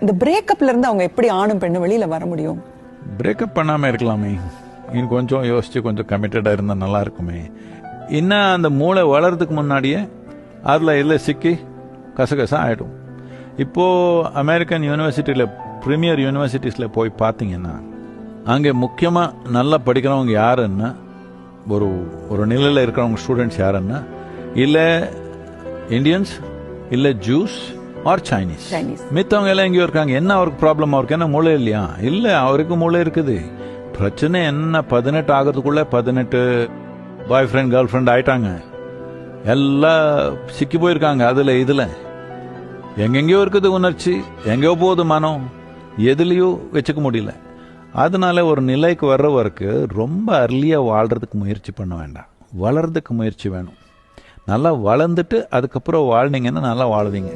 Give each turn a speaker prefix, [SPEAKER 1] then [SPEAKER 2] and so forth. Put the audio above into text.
[SPEAKER 1] இந்த பிரேக்கப்ல இருந்து அவங்க எப்படி ஆணும் பெண்ணும் வெளியில வர முடியும்?
[SPEAKER 2] பிரேக்கப் பண்ணாம இருக்கலாமே, இன்னும் கொஞ்சம் யோசிச்சு கொஞ்சம் கமிட்டடா இருந்தா நல்லா இருக்குமே. இன்னும் அந்த மூளை வளர்றதுக்கு முன்னாடியே அதில் இல்லை சிக்கி கசகசா ஆகிடும். இப்போது அமெரிக்கன் யூனிவர்சிட்டியில் ப்ரீமியர் யூனிவர்சிட்டிஸில் போய் பார்த்தீங்கன்னா அங்கே முக்கியமாக நல்லா படிக்கிறவங்க யாருன்னா ஒரு ஒரு நிலையில் இருக்கிறவங்க ஸ்டூடெண்ட்ஸ் யாருன்னா இல்லை இந்தியன்ஸ், இல்லை ஜூஸ் ஆர் சைனீஸ். மித்தவங்க எல்லாம் எங்கேயோ இருக்காங்க. என்ன அவருக்கு ப்ராப்ளம்? அவருக்கு என்ன மூளை இல்லையா? இல்லை, அவருக்கு மூளை இருக்குது. பிரச்சனை என்ன, 18 ஆகிறதுக்குள்ள 18 பாய் ஃப்ரெண்ட் கேர்ள் ஃப்ரெண்ட் ஆயிட்டாங்க. எல்லாம் சிக்கி போயிருக்காங்க அதில் இதில். எங்கெங்கேயோ இருக்குது உணர்ச்சி, எங்கேயோ போகுது மனம், எதுலேயோ வச்சுக்க முடியல. அதனால ஒரு நிலைக்கு வர்றவருக்கு ரொம்ப அர்லியாக வாழ்கிறதுக்கு முயற்சி பண்ண வேண்டாம், வளர்றதுக்கு முயற்சி வேணும். நல்லா வளர்ந்துட்டு அதுக்கப்புறம் வாழ்ந்தீங்கன்னா நல்லா வாழ்வீங்க.